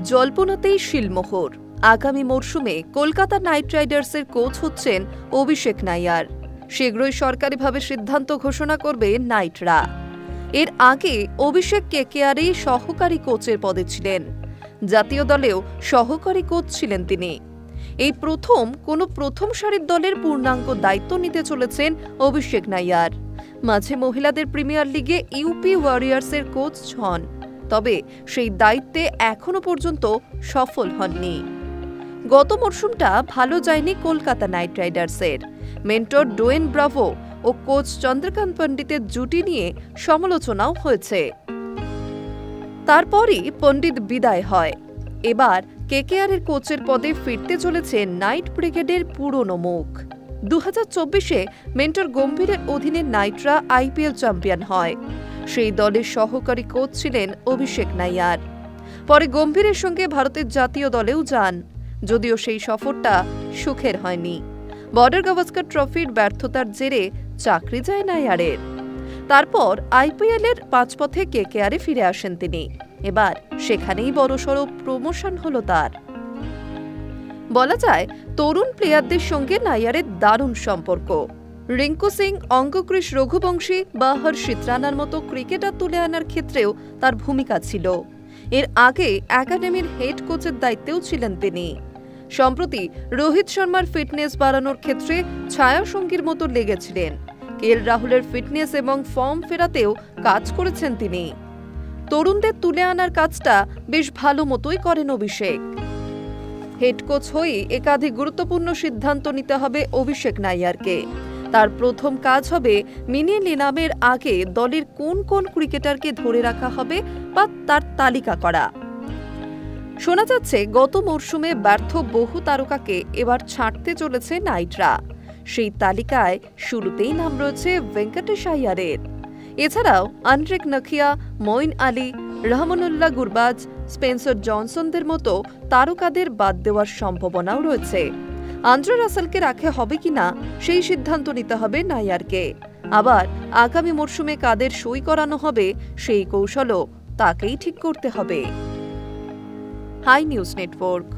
জল্পনাতেই শিলমোহর। আগামী মরশুমে কলকাতা নাইট রাইডার্সের কোচ হচ্ছেন অভিষেক নাইয়ার। শীঘ্রই সরকারিভাবে সিদ্ধান্ত ঘোষণা করবে নাইটরা। এর আগে অভিষেক কেকেআরে সহকারী কোচের পদে ছিলেন। জাতীয় দলেও সহকারী কোচ ছিলেন তিনি। এই প্রথম সারির দলের পূর্ণাঙ্গ দায়িত্ব নিতে চলেছেন অভিষেক নাইয়ার। মাঝে মহিলাদের প্রিমিয়ার লিগে ইউপি ওয়ারিয়ার্সের কোচ হন, তবে সেই দায়িত্বে এখনো পর্যন্ত সফল হননি। গত মরশুমটা ভালো যায়নি কলকাতা নাইট রাইডার্সের। মেন্টর ডোয়েন ব্রাভো ও কোচ চন্দ্রকান্ত পণ্ডিতের জুটি নিয়ে সমালোচনাও হয়েছে। তারপরই পণ্ডিত বিদায় হয়। এবার কেকেআরের কোচের পদে ফিরতে চলেছে নাইট ব্রিগেডের পুরনো মুখ। 2024-এ মেন্টর গম্ভীরের অধীনে নাইটরা আইপিএল চ্যাম্পিয়ন হয়। সেই দলের সহকারী কোচ ছিলেন অভিষেক নাইয়ার। পরে গম্ভীরের সঙ্গে ভারতের জাতীয় দলেও যান, যদিও সেই সফরটা সুখের হয়নি। বর্ডার গাভাস্কর ট্রফির ব্যর্থতার জেরে চাকরি যায় নাইয়ারের। তারপর আইপিএলের পাঁচপথে কেকেআরে ফিরে আসেন তিনি। এবার সেখানেই বড়সড় প্রমোশন হলো তার। বলা যায়, তরুণ প্লেয়ারদের সঙ্গে নাইয়ারের দারুণ সম্পর্ক। রিঙ্কু সিং, অঙ্গক্রিশ রঘুবংশী বা হর্ষিত রানার মতো ক্রিকেটার তুলে আনার ক্ষেত্রেও তার ভূমিকা ছিল। এর আগে একাডেমির হেড কোচের দায়িত্বেও ছিলেন তিনি। সম্প্রতি রোহিত শর্মার ফিটনেস বাড়ানোর ক্ষেত্রে ছায়াসঙ্গীর মতো লেগেছিলেন। কেএল রাহুলের ফিটনেস এবং ফর্ম ফেরাতেও কাজ করেছেন তিনি। তরুণদের তুলে আনার কাজটা বেশ ভালো মতোই করেন অভিষেক। হেড কোচ হয়ে একাধিক গুরুত্বপূর্ণ সিদ্ধান্ত নিতে হবে অভিষেক নাইয়ারকে। তার প্রথম কাজ হবে মিনি নিলামের আগে দলের কোন কোন ক্রিকেটারকে ধরে রাখা হবে বা তার তালিকা করা। শোনা যাচ্ছে, গত মরশুমে ব্যর্থ বহু তারকাকে এবার ছাড়তে চলেছে নাইটরা। সেই তালিকায় শুরুতেই নাম রয়েছে ভেঙ্কটেশ আইয়ারের। এছাড়াও আন্দ্রেক নাখিয়া, মঈন আলী, রহমানুল্লাহ গুরবাজ, স্পেন্সার জনসনদের মতো তারকাদের বাদ দেওয়ার সম্ভাবনাও রয়েছে। আন্দ্রে রাসেলকে রাখা হবে কিনা সেই সিদ্ধান্ত নিতে হবে নাইয়ারকে। আবার আগামী মরশুমে কাদের সই করানো হবে সেই কৌশলও তাকেই ঠিক করতে হবে। Hi news network.